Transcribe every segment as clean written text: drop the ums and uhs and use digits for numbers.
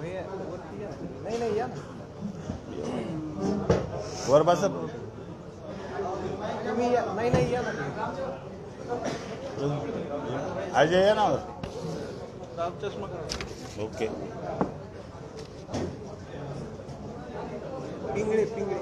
नाही नाही या वर बसा. तुम्ही नाही नाही या ना अजय या ना. ओके. पिंगळे पिंगळे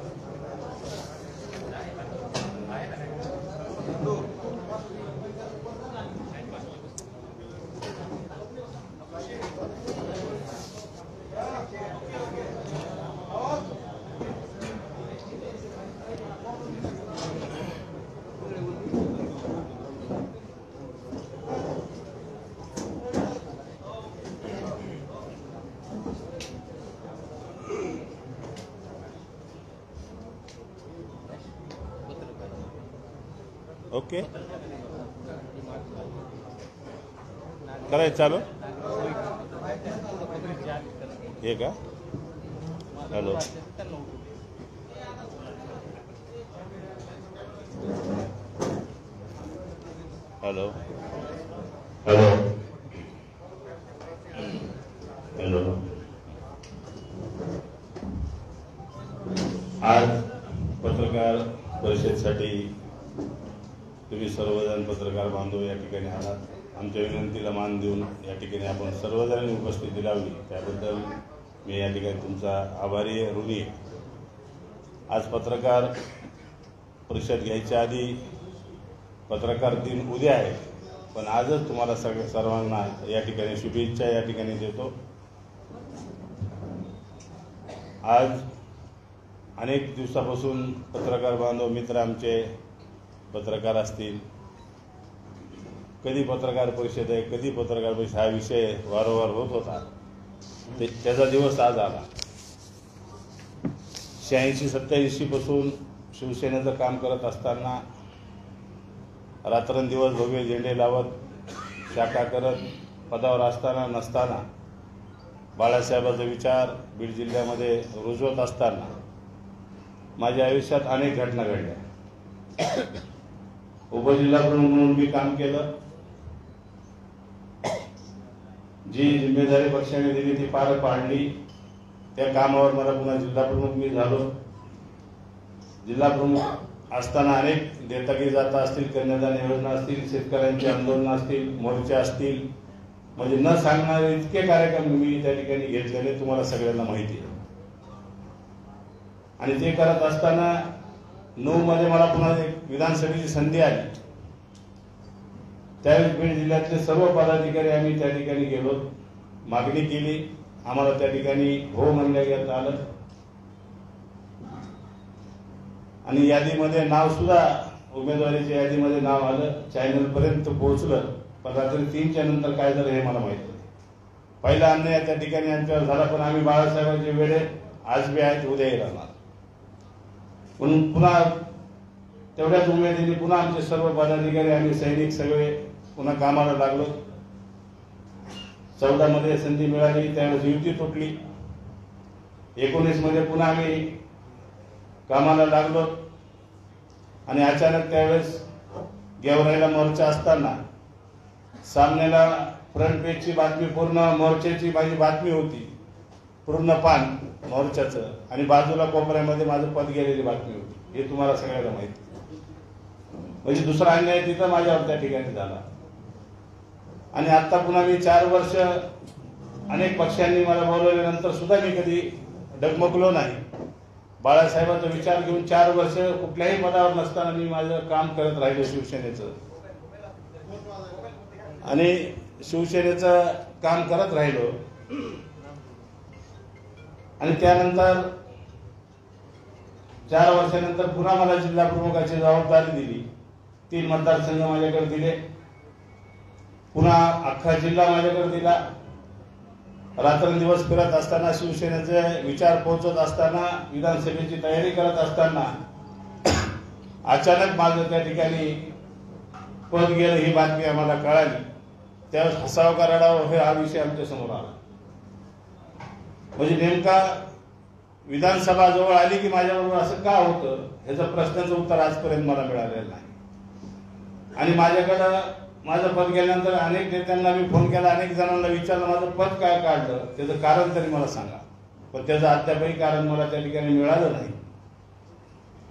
ओके. करायचं चालू हे का. Hello hello hello hello. आज पत्रकार परिषदेसाठी तुम्ही सर्वजण पत्रकार बांधव या ठिकाणी आलात. आमच्या विनंतीला मान देऊन या ठिकाणी आपण सर्वजणांनी उपस्थिती लावली त्याबद्दल मी या ठिकाणी तुमचा आभारी आहे, ऋणी आहे. आज पत्रकार परिषद घ्यायच्या आधी पत्रकार दिन उद्या आहे, पण आजच तुम्हाला सर्वांना या ठिकाणी शुभेच्छा या ठिकाणी देतो. आज अनेक दिवसापासून पत्रकार बांधव मित्र आमचे पत्रकार असतील, कधी पत्रकार परिषद आहे कधी पत्रकार परिषद हा विषय वारंवार होत होता. त्याचा दिवस आज आला. 86-87 पासून शिवसेनेचं काम करत असताना रात्रंदिवस भव्य झेंडे लावत शाखा करत पदावर असताना नसताना बाळासाहेबांचा विचार बीड जिल्ह्यामध्ये रुजवत असताना माझ्या आयुष्यात अनेक घटना घडल्या. उपजिल्हा प्रमुख म्हणून मी काम केलं. जी जिम्मेदारी पक्षाने दिली ती पार पाडली. त्या कामावर मला पुन्हा जिल्हा प्रमुख मी झालो. जिल्हा प्रमुख असताना अनेक देतागी जाता असतील, कन्यादान योजना असतील, शेतकऱ्यांची आंदोलन असतील, मोर्चे असतील, म्हणजे न सांगणारे इतके कार्यक्रम मी त्या ठिकाणी घेतलेले तुम्हाला सगळ्यांना माहिती आहे. आणि ते करत असताना 9 मध्ये मला पुन्हा एक विधानसभेची संधी आली. त्यावेळेस बीड जिल्ह्यातले सर्व पदाधिकारी आम्ही त्या ठिकाणी गेलो, मागणी केली. आम्हाला त्या ठिकाणी हो म्हणण्यात आलं आणि यादीमध्ये नाव सुद्धा उमेदवारीच्या यादीमध्ये नाव आलं. चॅनल पर्यंत पोहोचलं, पण रात्री 3च्या नंतर काय झालं हे मला माहिती नाही. पहिला अन्याय त्या ठिकाणी आमच्यावर झाला, पण आम्ही बाळासाहेबांचे वेळे आज बी आहेत उद्याही राहणार. म्हणून पुन्हा तेवढ्याच उमेदीने पुन्हा आमचे सर्व पदाधिकारी आम्ही सैनिक सगळे पुन्हा कामाला लागलो. 14 मध्ये संधी मिळाली, त्यावेळेस युती तुटली. 19 मध्ये पुन्हा आम्ही कामाला लागलो आणि अचानक त्यावेळेस गेवराईला मोर्चा असताना सामन्याला फ्रंट पेजची बातमी, पूर्ण मोर्चाची माझी बातमी होती, पूर्ण पान मोर्चाचं, आणि बाजूला कोपऱ्यामध्ये माझं पद गेलेली बातमी होती. हे तुम्हाला सगळ्यांना माहिती. म्हणजे दुसरा अन्याय तिथं माझ्यावर त्या ठिकाणी झाला. आणि आता पुन्हा मी 4 वर्ष अनेक पक्षांनी मला बोलवल्यानंतर सुद्धा मी कधी डगमगलो नाही. बाळासाहेबांचा विचार घेऊन 4 वर्ष कुठल्याही पदावर नसताना मी माझं काम करत राहिलो शिवसेनेचं, आणि शिवसेनेचं काम करत राहिलो. आणि त्यानंतर 4 वर्षानंतर पुन्हा मला जिल्हा प्रमुखाची जबाबदारी दिली. 3 मतदारसंघ माझ्याकडे दिले, पुन्हा अख्खा जिल्हा माझ्याकडे दिला. रात्रंदिवस फिरत असताना, शिवसेनेचे विचार पोहोचत असताना, विधानसभेची तयारी करत असताना अचानक माझं त्या ठिकाणी पद गेलं ही बातमी आम्हाला कळाली. त्यावेळेस हसावं का रडावं हे हा विषय आमच्या समोर आला. म्हणजे नेमका विधानसभा जवळ आली की माझ्याबरोबर असं का होतं ह्याचं प्रश्नाचं उत्तर आजपर्यंत मला मिळालेलं नाही. आणि माझ्याकडं माझं पद गेल्यानंतर अनेक नेत्यांना मी फोन केला, अनेक जणांना विचारलं माझं पद काय काढलं, त्याचं कारण तरी मला सांगा. पण त्याचं अद्यापही कारण मला त्या ठिकाणी मिळालं नाही.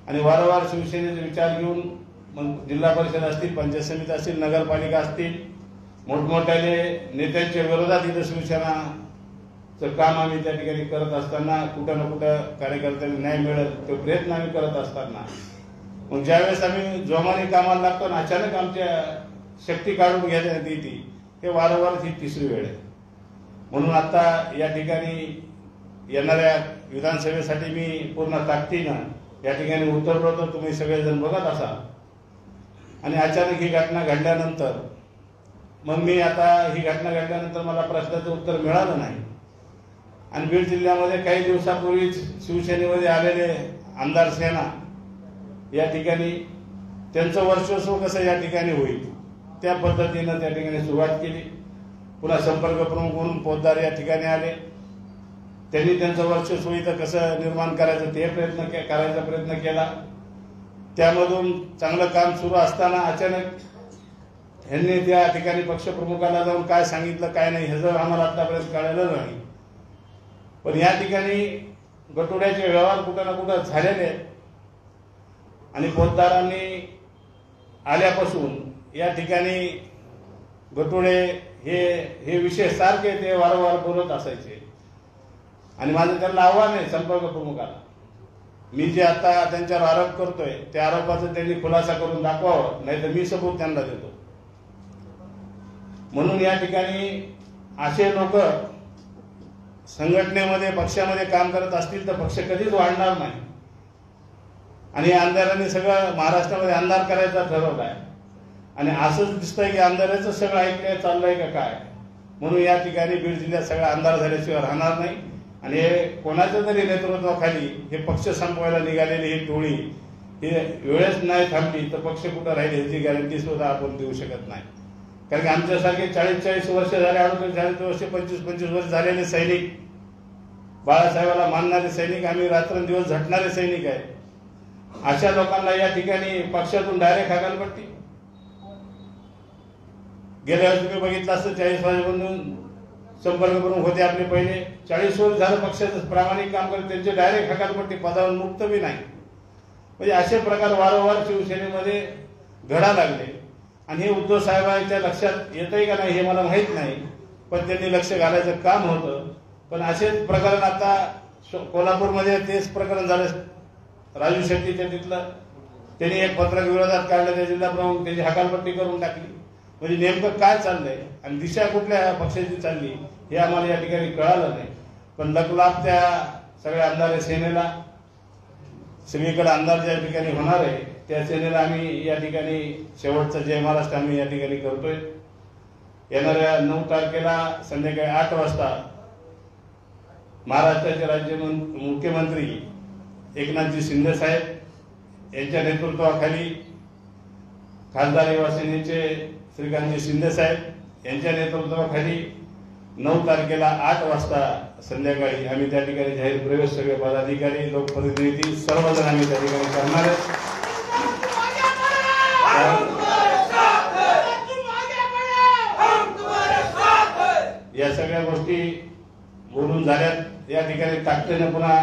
आणि वारंवार शिवसेनेचे विचार घेऊन मग जिल्हा परिषद असतील, पंचायत समिती असतील, नगरपालिका असतील, मोठमोठ्याने नेत्यांच्या विरोधात इथं शिवसेनाचं काम आम्ही त्या ठिकाणी करत असताना कुठं ना कुठं कार्यकर्त्यांना न्याय मिळत तो प्रयत्न आम्ही करत असताना मग ज्यावेळेस आम्ही जोमाने कामाला लागतो आणि अचानक आमच्या शक्ती काढून घेण्यात येते, हे वारंवार ही तिसरी वेळ आहे. म्हणून आता या ठिकाणी येणाऱ्या विधानसभेसाठी मी पूर्ण ताकदीनं या ठिकाणी उतरलो होतो, तुम्ही सगळेजण बघत असाल. आणि अचानक ही घटना घडल्यानंतर मग मी आता ही घटना घडल्यानंतर मला प्रश्नाचं उत्तर मिळालं नाही. आणि बीड जिल्ह्यामध्ये काही दिवसापूर्वीच शिवसेनेमध्ये आलेले आमदार सेना या ठिकाणी त्यांचं वर्चस्व कसं या ठिकाणी होईल त्या पद्धतीनं त्या ठिकाणी सुरुवात केली. पुन्हा संपर्क प्रमुख म्हणून पोद्दार या ठिकाणी आले, त्यांनी त्यांचं वर्चस्व इथं कसं निर्माण करायचं ते करायचा प्रयत्न केला. त्यामधून चांगलं काम सुरू असताना अचानक यांनी त्या ठिकाणी पक्षप्रमुखाला जाऊन काय सांगितलं काय नाही ह्याचं आम्हाला आतापर्यंत कळलेलं नाही. पण या ठिकाणी गटोड्याचे व्यवहार कुठं ना कुठं झालेले आहेत. आणि पोतदारांनी आल्यापासून या ठिकाणी गटोडे हे विषय सारखे ते वारंवार बोलत असायचे. आणि माझं त्यांना आव्हान आहे संपर्क प्रमुखाला, मी जे आता त्यांच्यावर आरोप करतोय त्या आरोपाचा त्यांनी खुलासा करून दाखवावं, नाही तर मी सबूत त्यांना देतो. म्हणून या ठिकाणी असे लोक संघटनेमध्ये पक्षामध्ये काम करत असतील तर पक्ष कधीच वाढणार नाही. आणि आमदारांनी सगळं महाराष्ट्रामध्ये अंधार करायचा ठरवलं आहे. आणि असंच दिसतंय की आमदाराचं सगळं ऐकलंय चाललंय का काय. म्हणून या ठिकाणी बीड जिल्ह्यात सगळा अंधार झाल्याशिवाय राहणार नाही. आणि हे कोणाच्या तरी नेतृत्वाखाली हे पक्ष संपवायला निघालेली ही टोळी हे वेळेस नाही थांबली तर पक्ष कुठं राहील याची गॅरंटी सुद्धा आपण देऊ शकत नाही. कारण की आमच्यासारखे 40-40 वर्ष झाले, 38 वर्ष, 25-25 वर्ष झालेले सैनिक, बाळासाहेबाला मानणारे सैनिक, आम्ही रात्रंदिवस झटणारे सैनिक आहे. अशा लोकांना या ठिकाणी पक्षातून डायरेक्ट हकालपट्टी. गेल्या वेळेस तुम्ही बघितलं असतं 40 वाजेपासून संपर्क करून होते आपले पहिले 40 वर्ष झालं पक्षाचं प्रामाणिक काम करत, त्यांचे डायरेक्ट हकालपट्टी, पदावर मुक्त बी नाही. म्हणजे असे प्रकार वारंवार शिवसेनेमध्ये घडा लागले. आणि हे उद्धव साहेबांच्या लक्षात येतंय का नाही हे मला माहीत नाही, पण त्यांनी लक्ष घालायचं काम होतं. पण असेच प्रकरण आता कोल्हापूरमध्ये तेच प्रकरण झालं. राजू शेट्टीच्या तिथलं त्यांनी एक पत्रक विरोधात काढलं, त्या जिल्हा प्रमुख त्याची हकालपट्टी करून टाकली. म्हणजे नेमकं काय चाललंय आणि दिशा कुठल्या पक्षाची चालली हे आम्हाला या ठिकाणी कळालं नाही. पण लकलाभ त्या सगळ्या आमदार सेनेला, सगळीकडे आमदार ज्या ठिकाणी होणार आहे त्या सेनेला आम्ही या ठिकाणी शेवटचा जय महाराष्ट्र आम्ही या ठिकाणी करतोय. येणाऱ्या 9 तारखेला संध्याकाळी 8 वाजता महाराष्ट्राचे राज्य मुख्यमंत्री एकनाथजी शिंदे साहेब यांच्या नेतृत्वाखाली खासदार युवा सेनेचे श्रीकांतजी शिंदे साहेब यांच्या नेतृत्वाखाली 9 तारखेला 8 वाजता संध्याकाळी आम्ही त्या ठिकाणी जाहीर प्रवेश सगळे पदाधिकारी, लोकप्रतिनिधी सर्वजण आम्ही त्या ठिकाणी करणार आहेत. या सगळ्या गोष्टी बोलून झाल्यात. या ठिकाणी ताकदीने पुन्हा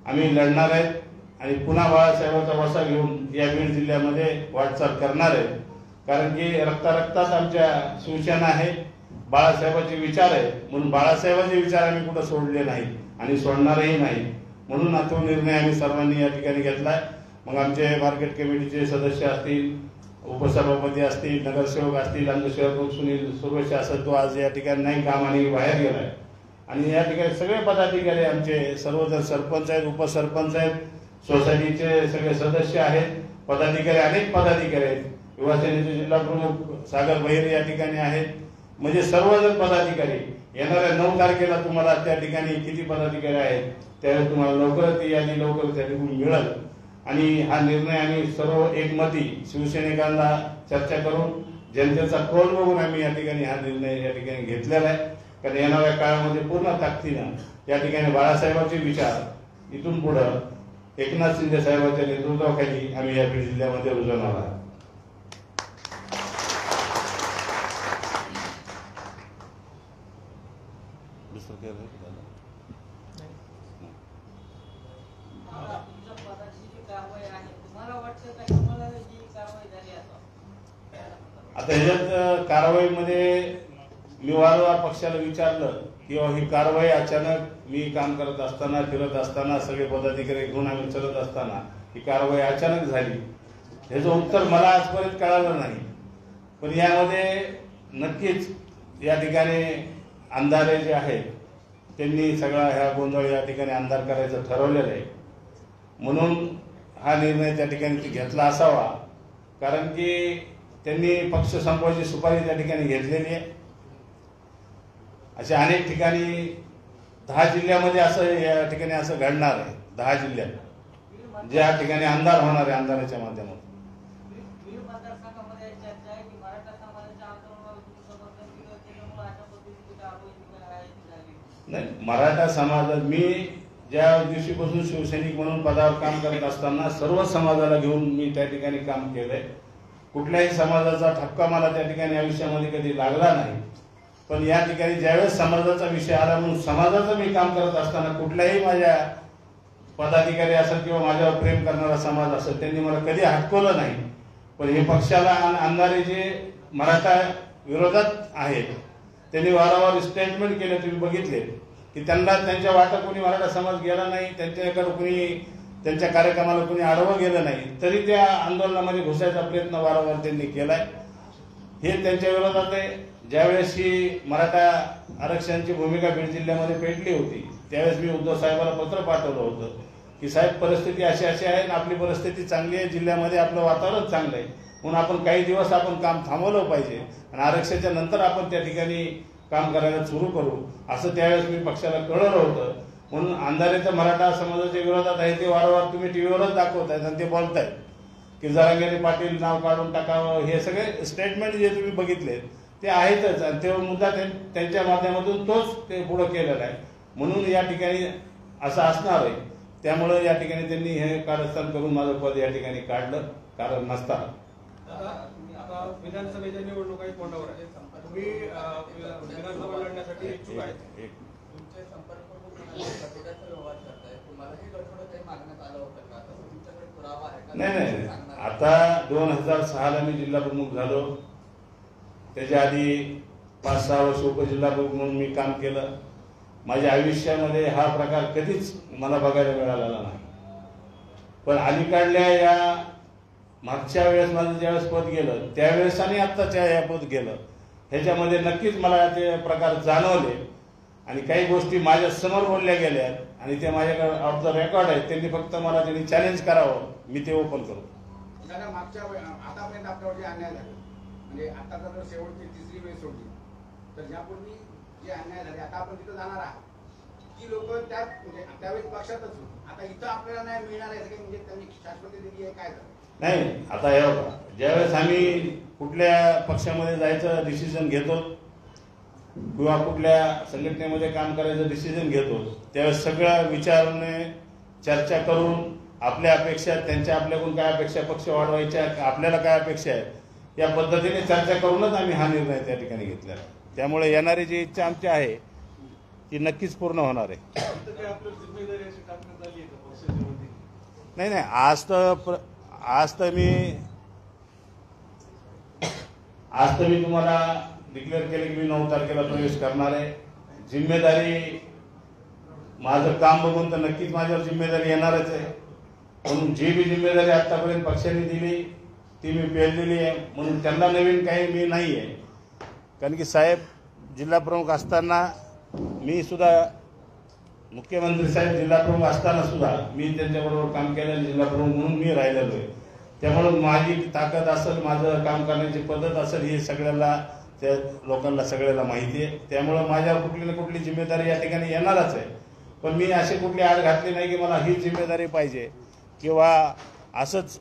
आम्ही लढणार आहेत आणि पुन्हा बाळासाहेबांचा वसा घेऊन या बीड जिल्ह्यामध्ये वाटचाल करणार आहे. कारण की रक्तात आमच्या शिवसेना आहे, बाळासाहेबांचे विचार आहे. म्हणून बाळासाहेबांचे विचार आम्ही कुठं सोडले नाही आणि सोडणारही नाही. म्हणून तो निर्णय आम्ही सर्वांनी या ठिकाणी घेतलाय. मग आमचे मार्केट कमिटीचे सदस्य असतील, उपसभापती असतील, नगरसेवक असतील, आमचे सेवक सुनील सुरवशी असं तो आज या ठिकाणी नाही कामाने बाहेर गेलाय. आणि या ठिकाणी सगळे पदाधिकारी आमचे सर्वजण सरपंच आहेत, उपसरपंच आहेत, सोसायटीचे सगळे सदस्य आहेत, पदाधिकारी अनेक पदाधिकारी आहेत. युवा सेनेचे जिल्हा प्रमुख सागर बहिरे या ठिकाणी आहेत. म्हणजे सर्वजण पदाधिकारी येणाऱ्या 9 तारखेला तुम्हाला त्या ठिकाणी किती पदाधिकारी आहेत त्यावेळेस तुम्हाला लवकरच ती यादी लवकर त्या ठिकाणी मिळेल. आणि हा निर्णय आम्ही सर्व एकमती शिवसैनिकांना चर्चा करून जनतेचा कौल बघून आम्ही या ठिकाणी हा निर्णय या ठिकाणी घेतलेला आहे. कारण येणाऱ्या काळामध्ये पूर्ण ताकदीनं या ठिकाणी बाळासाहेबांचे विचार इथून पुढं एकनाथ शिंदे साहेबांच्या नेतृत्वाखाली आम्ही या बीड जिल्ह्यामध्ये रुजवणार आहोत. दुसरं काही राहील झालं आता ह्याच्यात कारवाईमध्ये मी वारंवार पक्षाला विचारलं की ही कारवाई अचानक मी काम करत असताना फिरत असताना सगळे पदाधिकारी घेऊन आम्ही चलत असताना ही कारवाई अचानक झाली, ह्याचं उत्तर मला आजपर्यंत कळालं नाही. पण यामध्ये नक्कीच या ठिकाणी अंधारे जे आहेत त्यांनी सगळा ह्या गोंधळ या ठिकाणी अंधार करायचं ठरवलेलं आहे, म्हणून हा निर्णय त्या ठिकाणी घेतला असावा. कारण की त्यांनी पक्ष संपवायची सुपारी त्या ठिकाणी घेतलेली आहे. अशा अनेक ठिकाणी 10 जिल्ह्यामध्ये असं या ठिकाणी असं घडणार आहे. 10 जिल्ह्यात ज्या ठिकाणी अंधार होणार आहे, अंधाराच्या माध्यमातून. नाही, मराठा समाजात मी ज्या दिवशीपासून शिवसैनिक म्हणून पदावर काम करत असताना सर्व समाजाला घेऊन मी त्या ठिकाणी काम केलंय. कुठल्याही समाजाचा ठपका मला त्या ठिकाणी आयुष्यामध्ये कधी लागला नाही. पण या ठिकाणी ज्यावेळेस समाजाचा विषय आला म्हणून समाजाचं मी काम करत असताना कुठल्याही माझ्या पदाधिकारी असेल किंवा माझ्यावर प्रेम करणारा समाज असेल त्यांनी मला कधी हटकवलं नाही. पण हे पक्षाला अंधारे जे मराठा विरोधात आहेत त्यांनी वारंवार स्टेटमेंट केले, तुम्ही बघितले की त्यांना त्यांच्या वाटा कोणी मराठा समाज गेला नाही, त्यांच्याकडे कोणी त्यांच्या कार्यक्रमाला कोणी आडवं गेलं नाही, तरी त्या आंदोलनामध्ये घुसायचा प्रयत्न वारंवार त्यांनी केलाय. हे त्यांच्या विरोधात आहे. ज्यावेळेस ही मराठा आरक्षणाची भूमिका बीड जिल्ह्यामध्ये पेटली होती त्यावेळेस मी उद्धव साहेबांना पत्र पाठवलं होतं की साहेब परिस्थिती अशी अशी आहे आणि आपली परिस्थिती चांगली आहे, जिल्ह्यामध्ये आपलं वातावरण चांगलं आहे, म्हणून आपण काही दिवस आपण काम थांबवलं पाहिजे आणि आरक्षणाच्या नंतर आपण त्या ठिकाणी काम करायला सुरू करू असं त्यावेळेस मी पक्षाला कळवलं होतं. म्हणून अंधारे तर मराठा समाजाच्या विरोधात आहे ते वारंवार तुम्ही टीव्हीवरच दाखवतायत आणि ते बोलतायत की जरांगे पाटील नाव काढून टाकावं. हे सगळे स्टेटमेंट जे तुम्ही बघितले ते आहेतच आणि ते मुद्दा त्यांच्या माध्यमातून तोच ते पुढे केलेला आहे. म्हणून या ठिकाणी असं असणार आहे. त्यामुळे या ठिकाणी त्यांनी हे कारस्थान करून माझं पद या ठिकाणी काढलं कारण नसताना. आता विधानसभेच्या निवडणुका तोंडावर आहे, तुम्ही विधानसभा लढण्यासाठी इच्छुक आहेत. तुमचे संपर्क व्यवहार करताय, तुम्हालाही गडबड काही मागण्यात आलं होतं का? तुमच्याकडे पुरावा आहे का? नाही, आता 2006ला मी जिल्हा प्रमुख झालो. त्याच्या आधी 5-6 वर्ष उपजिल्हा प्रमुख म्हणून मी काम केलं. माझ्या आयुष्यामध्ये हा प्रकार कधीच मला बघायला मिळालेला नाही. पण अलीकडल्या या मागच्या वेळेस माझं ज्यावेळेस पद गेलं त्यावेळेस आणि आत्ताच्या या पद गेलं ह्याच्यामध्ये नक्कीच मला ते प्रकार जाणवले आणि काही गोष्टी माझ्या समोर बोलल्या गेल्या आणि ते माझ्याकडे ऑफ द रेकॉर्ड आहे. त्यांनी फक्त मला त्यांनी चॅलेंज करावं, मी ते ओपन करू. मागच्या आतापर्यंत आपल्यावर जे अन्याय झाले म्हणजे आता जर शेवटची 3री वेळ सोडली तर यापूर्वी जे अन्याय झाले आता आपण तिथं जाणार आहात. ती लोक त्यात म्हणजे त्यावेळेस पक्षातच आता इथं आपल्याला नाही मिळणार आहे म्हणजे त्यांनी शाश्वती दिली आहे काय झालं? नाही, आता हे बघा, ज्यावेळेस आम्ही कुठल्या पक्षामध्ये जायचं डिसिजन घेतो किंवा कुठल्या संघटनेमध्ये काम करायचं डिसिजन घेतो त्यावेळेस सगळं विचारणे चर्चा करून आपल्या अपेक्षा त्यांच्या आपल्याकडून काय अपेक्षा पक्ष वाढवायच्या आपल्याला काय अपेक्षा आहेत या पद्धतीने चर्चा करूनच आम्ही हा निर्णय त्या ठिकाणी घेतलेला. त्यामुळे येणारी जी इच्छा आमची आहे ती नक्कीच पूर्ण होणार आहे. नाही, आज तर मी तुम्हाला डिक्लेअर केले की मी 9 तारखेला प्रवेश करणार आहे. जिम्मेदारी माझं काम बघून तर नक्कीच माझ्यावर जिम्मेदारी येणारच आहे. म्हणून जी बी जिम्मेदारी आतापर्यंत पक्षाने दिली ती मी पेललेली आहे. म्हणून त्यांना नवीन काही मी नाही आहे. कारण की साहेब जिल्हा प्रमुख असताना मी सुद्धा मुख्यमंत्री साहेब जिल्हा प्रमुख असताना सुद्धा मी त्यांच्याबरोबर काम केलं. जिल्हा प्रमुख म्हणून मी राहिलेलो आहे. त्यामुळे माझी ताकद असेल, माझं काम करण्याची पद्धत असेल हे सगळ्याला त्या लोकांना सगळ्याला माहिती आहे. त्यामुळे माझ्यावर कुठली ना कुठली जिम्मेदारी या ठिकाणी येणारच आहे. पण मी अशी कुठली आड घातली नाही की मला ही जिम्मेदारी पाहिजे किंवा असंच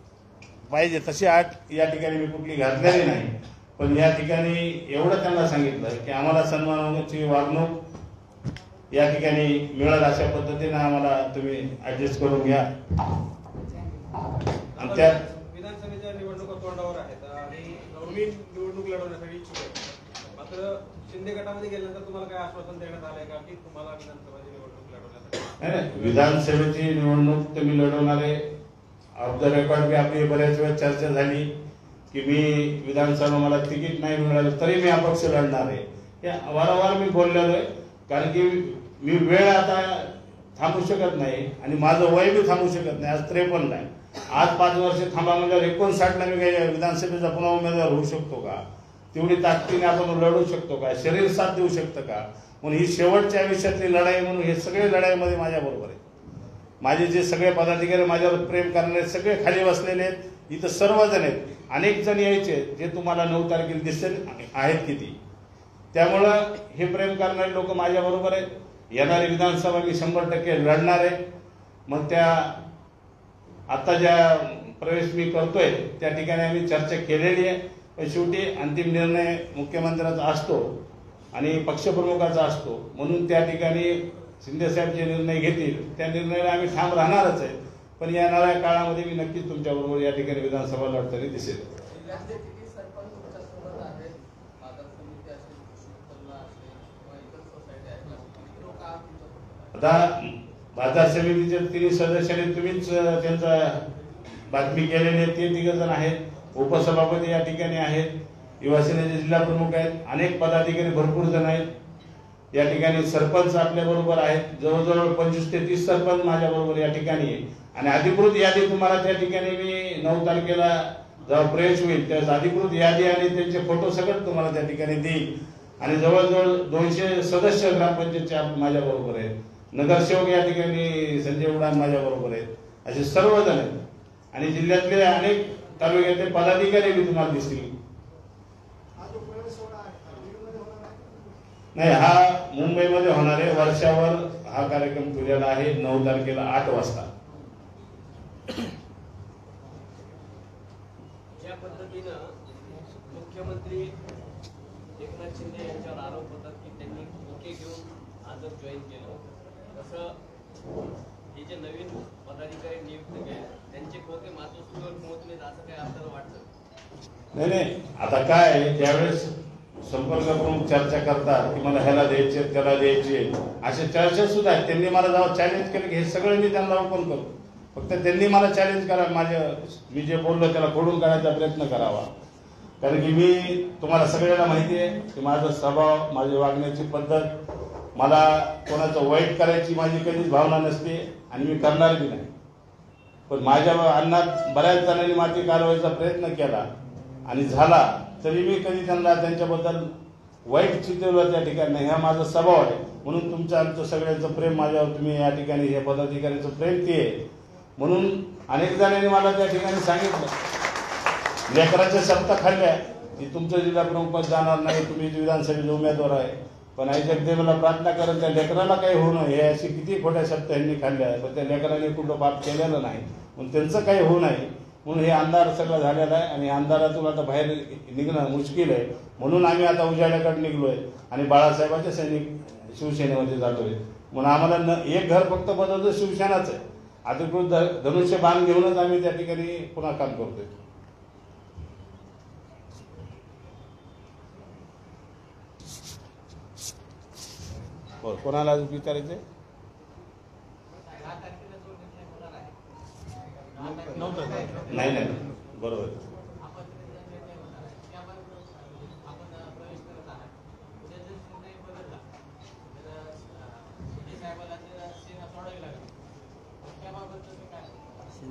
पाहिजे, तशी आठ या ठिकाणी मी कुठली घातलेली नाही. पण या ठिकाणी एवढं त्यांना सांगितलं की आम्हाला सन्मानाची वागणूक या ठिकाणी मिळेल अशा पद्धतीने आम्हाला तुम्ही ऍडजस्ट करून घ्या. आणि त्या विधानसभेच्या निवडणुका तोंडावर आहेत आणि नवीन निवडणूक लढवण्यासाठी इच्छुक आहेत. मात्र शिंदे गटामध्ये गेल्यानंतर तुम्हाला काय आश्वासन देण्यात आलंय का की तुम्हाला विधानसभेची निवडणूक लढवण्यासाठी? नाही, विधानसभेची निवडणूक तुम्ही लढवणारे ऑफ द रेकॉर्ड बी आपली बऱ्याच वेळा चर्चा झाली की मी विधानसभा मला तिकीट नाही मिळालं तरी मी अपक्ष लढणार आहे, हे वारंवार मी बोललेलो आहे. कारण की मी वेळ आता थांबू शकत नाही आणि माझं वय बी थांबू शकत नाही. आज 53 आहे, आज 5 वर्ष थांबा म्हणजे 59ला मी काही विधानसभेचा पुन्हा उमेदवार होऊ शकतो का? तेवढी ताकदीने आपण लढू शकतो का? शरीर साथ देऊ शकतं का? म्हणून ही शेवटच्या आयुष्यातली लढाई म्हणून हे सगळे लढाईमध्ये माझ्याबरोबर आहे. माझे जे सगळे पदाधिकारी माझ्यावर प्रेम करणारे सगळे खाली बसलेले आहेत, इथं सर्वजण आहेत. अनेक जण यायचे जे तुम्हाला 9 तारखेला दिसेल आहेत किती. त्यामुळं हे प्रेम करणारे लोक माझ्याबरोबर आहेत. येणारी विधानसभा मी 100% लढणार आहे. मग त्या आता ज्या प्रवेश मी करतोय त्या ठिकाणी आम्ही चर्चा केलेली आहे, पण शेवटी अंतिम निर्णय मुख्यमंत्र्याचा असतो आणि पक्षप्रमुखाचा असतो. म्हणून त्या ठिकाणी शिंदेसाहेब जे निर्णय घेतील त्या निर्णयाला आम्ही ठाम राहणारच आहे. पण येणाऱ्या काळामध्ये मी नक्कीच तुमच्याबरोबर या ठिकाणी विधानसभा लढताना दिसेल. जिल्ह्यातले किती सरपंच तुमच्यासोबत आहेत? बाजार समिती असेल, कृषी उत्पन्न असेल किंवा इतर सोसायटी आहेत, किती लोक आहात तुमच्यासोबत? आता बाजार समितीचे 3 सदस्यांनी तुम्हीच त्यांचा बातमी केलेली आहे. ते 3 जण आहेत. उपसभापती या ठिकाणी आहेत, युवासेनेचे जिल्हा प्रमुख आहेत, अनेक पदाधिकारी भरपूर जण आहेत या ठिकाणी. सरपंच आपल्या बरोबर आहेत, जवळजवळ 25 ते 30 सरपंच माझ्या बरोबर या ठिकाणी आहे. आणि अधिकृत यादी तुम्हाला त्या ठिकाणी मी 9 तारखेला जेव्हा प्रवेश होईल त्यावेळेस अधिकृत यादी आणि त्यांचे फोटो सगळं तुम्हाला त्या ठिकाणी देईल. आणि जवळजवळ 200 सदस्य ग्रामपंचायतचे माझ्या बरोबर आहेत. नगरसेवक या ठिकाणी संजय उडान माझ्या बरोबर आहेत. असे सर्वजण आहेत. आणि जिल्ह्यातले अनेक तालुक्यातले पदाधिकारी मी तुम्हाला दिसतील. नाही, हा मुंबईमध्ये होणार आहे. वर्षावर हा कार्यक्रम ठेवलेला आहे 9 तारखेला 8 वाजता. ज्या पद्धतीनं मुख्यमंत्री एकनाथ शिंदे यांच्यावर आरोप होतात की त्यांनी ओके घेऊन आजच जॉईन केलं, तसं हे जे नवीन पदाधिकारी नियुक्त केले त्यांचे खोके मातोश्रीवर पोहोचले असं काही आपल्याला वाटतं? नाही, आता काय आहे, त्यावेळेस संपर्क प्रमुख चर्चा करतात की मला ह्याला द्यायचे त्याला द्यायचे, असे चर्चा सुद्धा आहेत. त्यांनी मला जेव्हा चॅलेंज केलं की हे सगळं मी त्यांना ओपन करतो, फक्त त्यांनी मला चॅलेंज करावं, मी जे बोललो त्याला खोडून काढायचा प्रयत्न करावा. कारण की मी तुम्हाला सगळ्यांना माहिती आहे की माझा स्वभाव, माझी वागण्याची पद्धत, मला कोणाचं वाईट करायची माझी कधीच भावना नसते आणि मी करणार बी नाही. पण माझ्या अन्नात बऱ्याच जणांनी माती कालवायचा प्रयत्न केला आणि झाला, तरी मी कधी त्यांना त्यांच्याबद्दल वाईट चित्तवलं त्या ठिकाणी नाही. हा माझा स्वभाव आहे. म्हणून तुमचं आमचं सगळ्यांचं प्रेम माझ्यावर, तुम्ही या ठिकाणी हे पदाधिकाऱ्यांचं प्रेम ते आहे. म्हणून अनेक जणांनी मला त्या ठिकाणी सांगितलं, लेकराच्या शब्द खाल्ल्या की तुमचं जिल्हा प्रमुख पद जाणार नाही, तुम्ही विधानसभेचे उमेदवार आहे. पण आई जगदेवाला प्रार्थना करत त्या लेकराला काही होऊ नये, हे अशी किती खोट्या शब्द यांनी खाल्ल्या, पण त्या लेकरांनी कुठं पाप केलेलं नाही, म्हणून त्यांचं काही होऊ नये म्हणून हे अंधार सगळं झालेलं आहे. आणि अंधारातून आता बाहेर निघणं मुश्किल आहे. म्हणून आम्ही आता उजाड्याकडे निघलोय आणि बाळासाहेबांचे सैनिक शिवसेनेमध्ये जातोय. म्हणून आम्हाला एक घर फक्त बदलतं शिवसेनाच आहे. अधिकृत धनुष्य बाण घेऊनच आम्ही त्या ठिकाणी पुन्हा काम करतोय. कोणाला विचारायचंय? नाही नाही, बरोबर.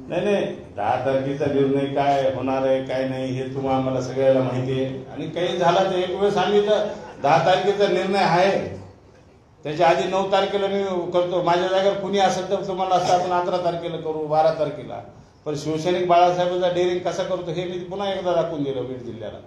नाही, 10 तारखेचा निर्णय काय होणार आहे काय नाही हे तुम्हाला आम्हाला सगळ्याला माहिती आहे. आणि काही झाला तर एक वेळेस आम्ही तर 10 तारखेचा निर्णय आहे त्याच्या आधी 9 तारखेला मी करतो. माझ्या जागेवर कुणी असेल तर तुम्हाला असं आपण 11 तारखेला करू, 12 तारखेला. पण शिवसैनिक बाळासाहेबांचा डेअरिंग कसा करतो हे मी पुन्हा एकदा दाखवून दिलं बीड जिल्ह्याला.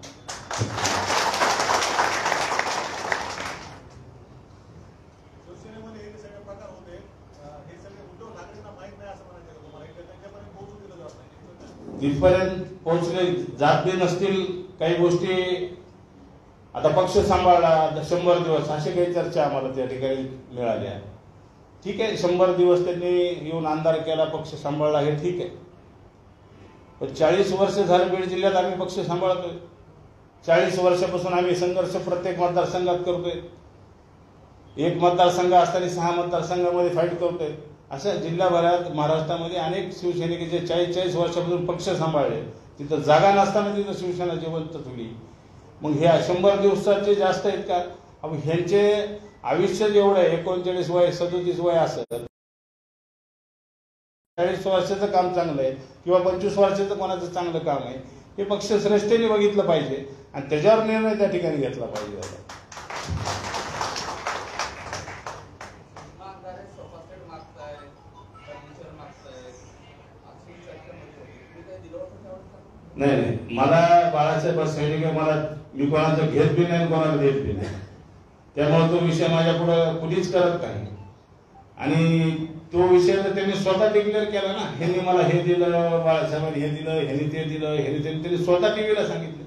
तिथपर्यंत पोहोचले जात बी नसतील काही गोष्टी. आता पक्ष सांभाळला 100 दिवस असे काही चर्चा आम्हाला त्या ठिकाणी मिळाल्या. ठीक आहे, 100 दिवस त्यांनी येऊन अंधार केला, पक्ष सांभाळला, हे ठीक आहे. पण 40 वर्ष झालं बीड जिल्ह्यात आम्ही पक्ष सांभाळतोय. 40 वर्षापासून आम्ही संघर्ष प्रत्येक मतदारसंघात करतोय. एक मतदारसंघ असताना 6 मतदारसंघामध्ये फाईट करतोय. अशा जिल्हाभरात महाराष्ट्रामध्ये अनेक शिवसैनिक जे 40 वर्षापासून पक्ष सांभाळले, तिथं जागा नसताना तिथं शिवसेना जिवंत ठेवली. मग ह्या 100 दिवसाचे जास्त आहेत का? अब ह्यांचे आयुष्य जेवढं आहे, 39 वय 37 वय असं 40 वर्षाचं काम चांगलं आहे किंवा 25 वर्षाचं कोणाचं चांगलं काम आहे, हे पक्षश्रेष्ठीने बघितलं पाहिजे आणि त्याच्यावर निर्णय त्या ठिकाणी घेतला पाहिजे. नाही, मला बाळासाहेब सैनिक मला मी कोणाचं घेत बी नाही, कोणाला देत बी नाही. त्यामुळे तो विषय माझ्या पुढे कुणीच करत नाही. आणि तो विषय तर त्यांनी स्वतः डिक्लेअर केला ना, ह्यांनी मला हे दिलं, बाळासाहेबांनी हे दिलं, ह्यांनी ते दिलं, ह्यांनी त्यांनी स्वतः टीव्हीला सांगितलं.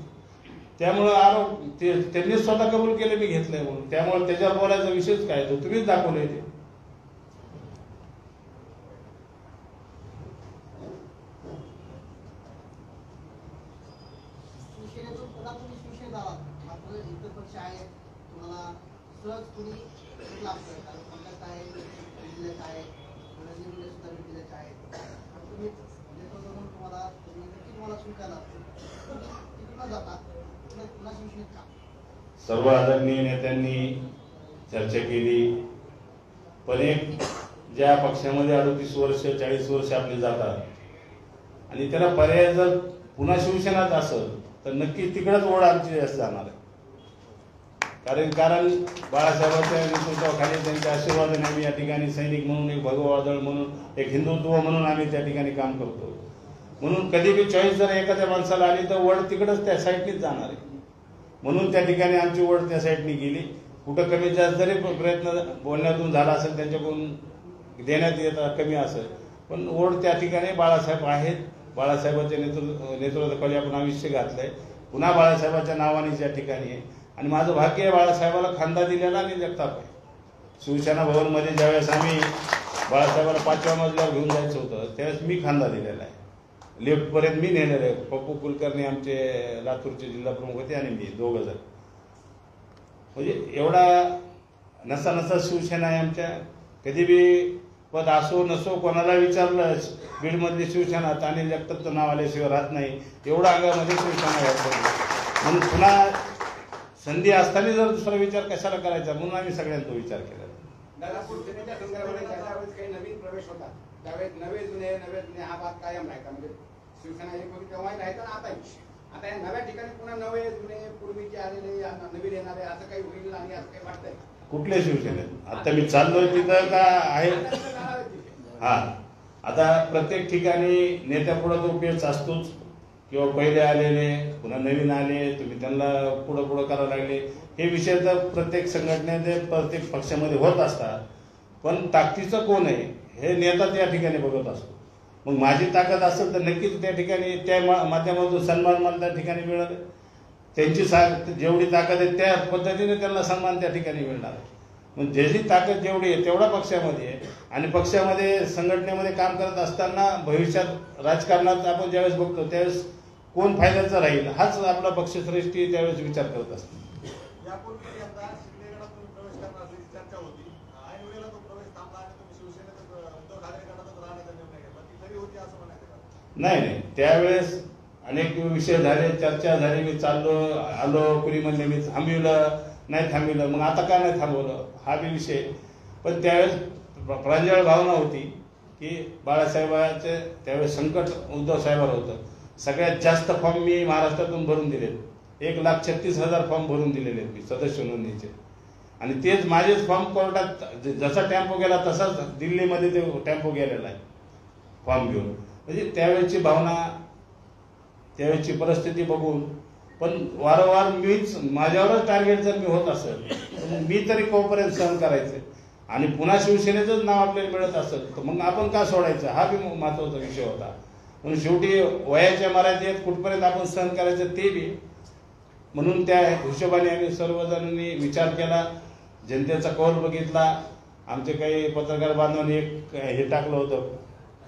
त्यामुळं आरोप त्यांनी स्वतः कबूल केले मी घेतलंय म्हणून. त्यामुळे त्याच्यावर बोलायचा विषयच काय, तो तुम्हीच दाखवलंय ते. सर्व आदरणीय नेत्यांनी चर्चा केली, पण एक ज्या पक्षामध्ये 38 वर्ष 40 वर्ष आपली जातात आणि त्याला पर्याय जर पुन्हा शिवसेनाच असेल तर नक्की तिकडेच ओढ आमची जास्त जाणार आहे. कारण बाळासाहेबांच्या नेतृत्वाखाली त्यांच्या आशीर्वादाने आम्ही या ठिकाणी सैनिक म्हणून, एक भगवादळ म्हणून, एक हिंदुत्व म्हणून आम्ही त्या ठिकाणी काम करतो. म्हणून कधी बी चॉईस जर एखाद्या माणसाला आली तर वड तिकडच त्या साईडनीच जाणार आहे. म्हणून त्या ठिकाणी आमची वड त्या साईडनी गेली. कुठं कमी जास्त जरी प्रयत्न बोलण्यातून झाला असेल, त्यांच्याकडून देण्यात येत कमी असेल, पण ओढ त्या ठिकाणी बाळासाहेब आहेत. बाळासाहेबांच्या नेतृत्वाखाली आपण आयुष्य घातलंय. पुन्हा बाळासाहेबांच्या नावाने त्या ठिकाणी आहे. आणि माझं भाग्य आहे, बाळासाहेबाला खांदा दिलेला आणि जगताप आहे. शिवसेना भवनमध्ये ज्यावेळेस आम्ही बाळासाहेबाला 5व्या मजल्यावर घेऊन जायचं होतं त्यावेळेस मी खांदा दिलेला आहे. लेफ्टपर्यंत मी नेलेलं आहे. पप्पू कुलकर्णी आमचे लातूरचे जिल्हा प्रमुख होते आणि मी दोघं जण. म्हणजे एवढा नसा शिवसेना आहे आमच्या. कधी बी पद असो नसो कोणाला विचारलं बीडमधली शिवसेना तर अनिल जगतापचं नाव आल्याशिवाय राहत नाही. एवढा अंगामध्ये शिवसेना घ्यायचं. म्हणून पुन्हा संधी असताना जर दुसरा विचार कशाला करायचा, म्हणून आम्ही सगळ्यांचा विचार केला. दादा, शिवसेनेच्या संदर्भात ज्यावेळेस काही नवीन प्रवेश होता त्यावेळेस नवे जुने हा भाग कायम राहायचा. म्हणजे शिवसेना एक होती तेव्हाही राहायचं आणि आता या नव्या ठिकाणी पुन्हा नवे जुने पूर्वीचे आलेले नवीन येणारे असं काही होईल आणि असं काही वाटतंय? कुठल्या शिवसेनेत आता मी चाललोय तिथं का आहे? हा, आता प्रत्येक ठिकाणी नेत्यापुढे तो पेच असतोच, किंवा पहिले आलेले पुन्हा नवीन आले, तुम्ही त्यांना पुढं करायला लागले, हे विषय तर प्रत्येक संघटनेचे प्रत्येक पक्षामध्ये होत असतात. पण ताकदीचं कोण आहे हे नेता त्या ठिकाणी बघत असतो. मग माझी ताकद असेल तर नक्कीच त्या ठिकाणी त्या माध्यमातून सन्मान मला त्या ठिकाणी मिळेल. त्यांची जेवढी ताकद आहे त्या पद्धतीने त्यांना सन्मान त्या ठिकाणी मिळणार. मग ज्याची ताकद जेवढी आहे तेवढा पक्षामध्ये आहे. आणि पक्षामध्ये संघटनेमध्ये काम करत असताना भविष्यात राजकारणात आपण ज्यावेळेस बघतो त्यावेळेस कोण फायद्याचा राहील हाच आपला पक्षश्रेष्ठी त्यावेळेस विचार करत असतो. यापूर्वी आता शिंदेगडातून प्रवेश करणार असल्याची चर्चा होती. ऐन वेळेला तो प्रवेश थांबला आणि तुम्ही शिवसेनेत उद्धव ठाकरे गटातच राहण्याचा निर्णय घेतला. ती खरी होती असं म्हणायचं का? नाही, त्यावेळेस अनेक विषय झाले, चर्चा झाली. मी चाललो आलो, कुणी म्हणले मी थांबविलं, नाही थांबविलं. मग आता का नाही थांबवलं हा बी विषय. पण त्यावेळेस प्रांजळ भावना होती की बाळासाहेबांचे त्यावेळेस संकट उद्धव साहेबांवर होतं. सगळ्यात जास्त फॉर्म मी महाराष्ट्रातून भरून दिले. 1,36,000 फॉर्म भरून दिलेले मी सदस्य नोंदणीचे. आणि तेच माझेच फॉर्म कोर्टात जसा टेम्पो गेला तसाच दिल्लीमध्ये ते टेम्पो गेलेला आहे फॉर्म घेऊन. म्हणजे त्यावेळेची भावना, त्यावेळेची परिस्थिती बघून, पण वारंवार मीच माझ्यावरच टार्गेट जर मी होत असेल मी तरी कोपर्यंत सहन करायचे. आणि पुन्हा शिवसेनेचंच नाव आपल्याला मिळत असेल तर मग आपण का सोडायचं हा बी महत्वाचा विषय होता. म्हणून शेवटी वयाच्या मर्यादेत कुठपर्यंत आपण सहन करायचं ते बी. म्हणून त्या हिशोबाने आम्ही सर्वजणांनी विचार केला, जनतेचा कौल बघितला. आमचे काही पत्रकार बांधवांनी एक हे टाकलं होतं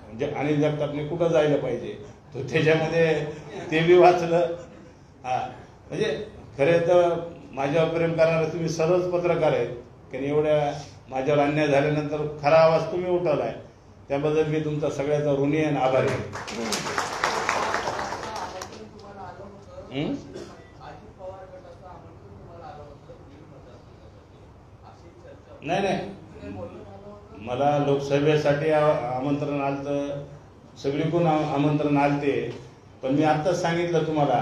म्हणजे अनिल जगतापने कुठं जायला पाहिजे, तर त्याच्यामध्ये ते बी वाचलं. हा, म्हणजे खरे तर माझ्यावर प्रेम करणारे तुम्ही सर्वच पत्रकार आहेत, कारण एवढ्या माझ्यावर अन्याय झाल्यानंतर खरा आवाज तुम्ही उठवलाय, त्याबद्दल मी तुमचा सगळ्याचा ऋणी आणि आभारी आहे. तुम्हाला आलं होतं हं? अजित पवार गटाचं आमंत्रण तुम्हाला आलं होतं बीड मतदारसंघासाठी अशी चर्चा नाही नाही, काही बोलणं झालं होतं? मला लोकसभेसाठी आमंत्रण आलतं, सगळीकडून आमंत्रण आलते, पण मी आत्ताच सांगितलं तुम्हाला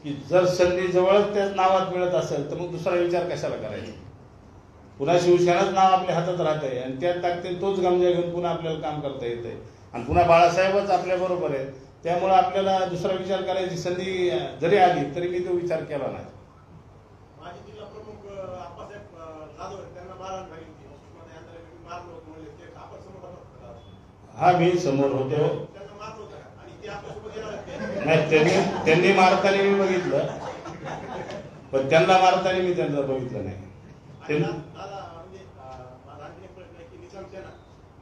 की जर संधी जवळच त्याच नावात मिळत असेल तर मग दुसरा विचार कशाला करायचा. पुन्हा शिवसेनाच नाव आपल्या हातात राहत आहे आणि त्या ताकदीने तोच गमजा घेऊन पुन्हा आपल्याला काम करता येत आहे आणि पुन्हा बाळासाहेबच आपल्या बरोबर आहे. त्यामुळे आपल्याला दुसरा विचार करायची संधी जरी आली तरी मी तो विचार केला नाही. माजी जिल्हा प्रमुख आप्पासाहेब जाधव आहेत, त्यांना मारहाण झाली होती. उस्मानाबाद यांना मारलं होतं म्हणजे ते आपण समोर होतात का? हा, मी समोर होतो. त्यांना मारलं होतं का? आणि ते आपल्यासोबत येणार आहेत नाही, त्यांनी मारताना मी बघितलं, पण त्यांना मारताना मी त्यांना बघितलं नाही. आणि दादा म्हणजे माझा आणखी एक प्रश्न आहे की निजाम सेना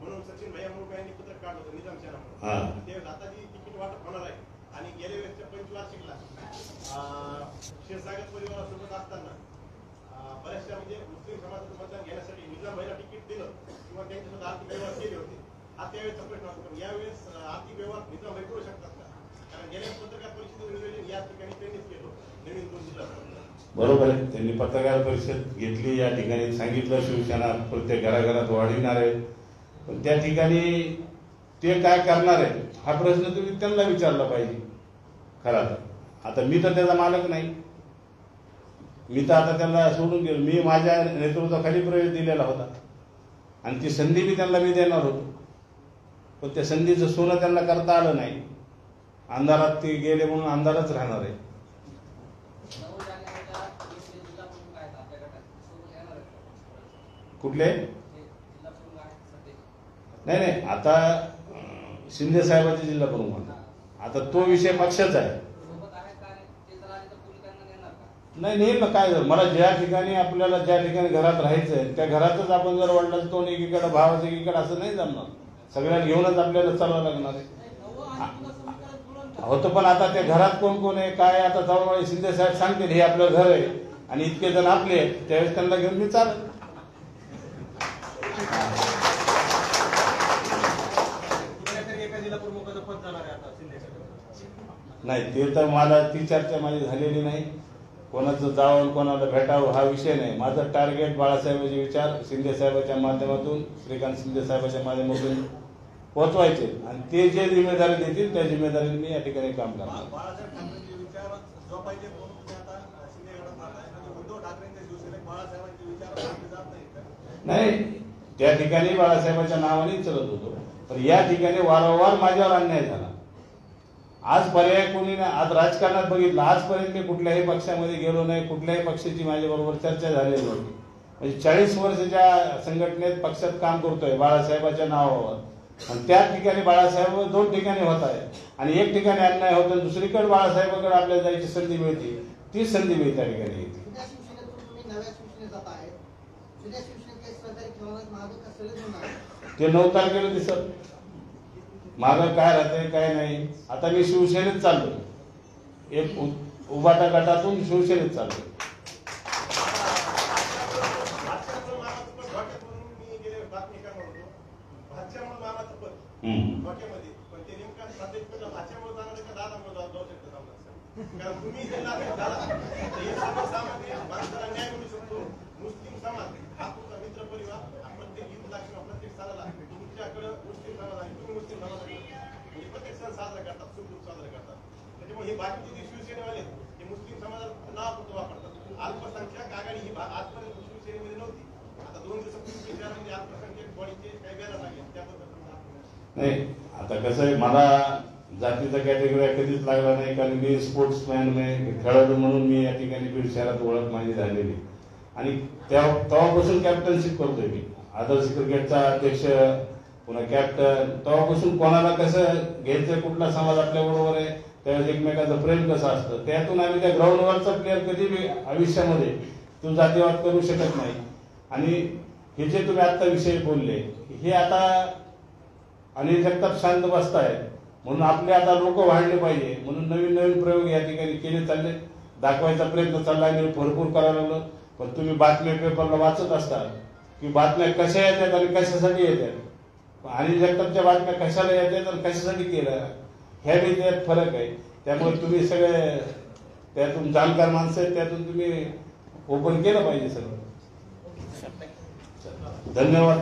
म्हणून सचिन भैया मुळगे यांनी पत्रक काढलं होतं निजाम सेना हा. म्हणून ते आता जी तिकीट वाटप होणार आहे आणि गेल्या वेळेसच्या पंचवार्षिकला क्षीरसागर परिवारासोबत असताना बऱ्याचशा म्हणजे मुस्लिम समाजाचं मतदान घेण्यासाठी निजाम भैया तिकीट दिलं किंवा त्यांच्यासोबत आर्थिक व्यवहार केले होते. हा त्यावेळेचा प्रश्न होता, पण यावेळेस आर्थिक व्यवहार निजाम भाई करू शकतात का? कारण गेल्या पत्रकार परिषदेचं नियोजन या ठिकाणी त्यांनीच केलं नवीन 2 जिल्हा. बरोबर आहे, त्यांनी पत्रकार परिषद घेतली, या ठिकाणी सांगितलं शिवसेना प्रत्येक घराघरात वाढविणार आहे, पण त्या ठिकाणी ते काय करणार आहे हा प्रश्न तुम्ही त्यांना विचारला पाहिजे. खरा तर आता मी तर त्याचा मालक नाही, मी तर आता त्यांना सोडून गेलो. मी माझ्या नेतृत्वाखाली प्रवेश दिलेला होता आणि ती संधी मी त्यांना देणार होतो, पण त्या संधीचं सोनं त्यांना करता आलं नाही. अंधारात ते गेले म्हणून अंधारच राहणार आहे. कुठले? नाही नाही, आता शिंदे साहेबांचे जिल्हा प्रमुख होता, आता तो विषय पक्षाचा आहे. नाही नेईल ना, काय झालं मला ज्या ठिकाणी आपल्याला ज्या ठिकाणी घरात राहायचंय त्या घरातच आपण जर वडिलांचं तोंड एकीकडे भावाचं एकीकडे असं नाही जमणार, सगळ्या घेऊनच आपल्याला चालवावं लागणार आहे. होतं पण आता त्या घरात कोण कोण आहे काय, आता जवळ शिंदे साहेब सांगतील हे आपलं घर आहे आणि इतके जण आपले आहेत, त्यावेळेस त्यांना घेऊन मी चालेल. नाही ते तर मला ती चर्चा माझी झालेली नाही, कोणाचं जावं कोणाला भेटावं हा विषय नाही. माझं टार्गेट बाळासाहेबांचे विचार शिंदे साहेबांच्या माध्यमातून श्रीकांत शिंदे साहेबांच्या माध्यमातून पोहोचवायचे आणि ते जे जिम्मेदारी देतील त्या जिम्मेदारीने मी या ठिकाणी काम करणार. बाळासाहेब ठाकरेंचे विचार जो पाहिजे म्हणून तुम्ही आता शिंदे गटात राहताय, म्हणजे उद्धव ठाकरेंच्या शिवसेनेत बाळासाहेबांचे विचार मानले जात नाहीत का? नाही, त्या ठिकाणी बाळासाहेबांच्या नावाने चलत होतो, पण या ठिकाणी वारंवार माझ्यावर अन्याय झाला. आज पर्याय कोणी नाही, आज राजकारणात बघितलं आजपर्यंत मी कुठल्याही पक्षामध्ये गेलो नाही, कुठल्याही पक्षाची माझ्याबरोबर चर्चा झालेली नव्हती. म्हणजे 40 वर्षाच्या संघटनेत पक्षात काम करतोय बाळासाहेबांच्या नावावर आणि त्या ठिकाणी बाळासाहेब 2 ठिकाणी होत आहे आणि एक ठिकाणी अन्याय होतो आणि दुसरीकडे बाळासाहेबांकडे आपल्याला जायची संधी मिळते, ती संधी मी त्या ठिकाणी येते. जुन्या शिवसेनेतून तुम्ही नव्या शिवसेनेत जात आहे, जुन्या शिवसेनेत काही सहकारी ठेवणार मागं का सगळेच होणार? ते 9 तारखेला दिसत मागं काय राहतंय काय नाही. आता मी शिवसेनेत चाललो, एक उभाटा गटातून शिवसेनेत चाललो. डोक्यामध्ये पण ते नेमका प्रादेशिक भाषेमुळे जाणार का दादामुळे जाऊ शकतं आम्हाला? कारण तुम्ही जिल्हा झाला हे सर्वसामान्य माणसाला न्याय मिळू शकतो. मुस्लिम समाज हा तुमचा मित्र परिवार, प्रत्येक ईदला किंवा प्रत्येक सणाला तुमच्याकडे मुस्लिम समाज आहे, तुम्ही मुस्लिम समाज म्हणजे प्रत्येक सण साजरा करतात, सुखदुःख साजरा करतात. त्याच्यामुळे हे बाकीचे जे शिवसेनेवाले हे मुस्लिम समाजाचं नाव फक्त वापरतात. अल्पसंख्याक आघाडी ही आजपर्यंत शिवसेनेमध्ये नव्हती. आता 2 दिवसापूर्वी शहरामध्ये अल्पसंख्याक बॉडीचे काही बॅनर लागले, त्याबद्दल नाही. आता कसं आहे, मला जातीचा कॅटेगरी कधीच लागला नाही, कारण मी स्पोर्ट्समॅन खेळाडू म्हणून मी या ठिकाणी बीड शहरात ओळख माझी झालेली आणि तेव्हापासून कॅप्टनशिप करतोय मी. आदर्श क्रिकेटचा अध्यक्ष, पुन्हा कॅप्टन, तेव्हापासून कोणाला कसं घ्यायचं, कुठला समाज आपल्या बरोबर आहे, त्यावेळेस एकमेकाचं प्रेम कसं असतं, त्यातून आम्ही त्या ग्राउंडवरचा प्लेअर कधी बी आयुष्यामध्ये तो जातीवाद करू शकत नाही. आणि हे जे तुम्ही आता विषय बोलले हे आता अनिल जगताप शांत बसतायत म्हणून आपले आता लोक वाढले पाहिजे म्हणून नवीन नवीन प्रयोग या ठिकाणी केले चालले. दाखवायचा प्रयत्न चालला आणि भरपूर करायला लागलो. पण तुम्ही बातम्या पेपरला वाचत असता की बातम्या कशा येतात आणि कशासाठी येतात, आणि जगतापच्या बातम्या कशाला येतात आणि कशासाठी केलं, ह्या बी त्यात फरक आहे. त्यामुळे तुम्ही सगळे त्यातून जाणकार माणसं आहेत, त्यातून तुम्ही ओपन केलं पाहिजे सगळं. धन्यवाद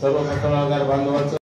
सर्व पत्रकार बांधवांचं.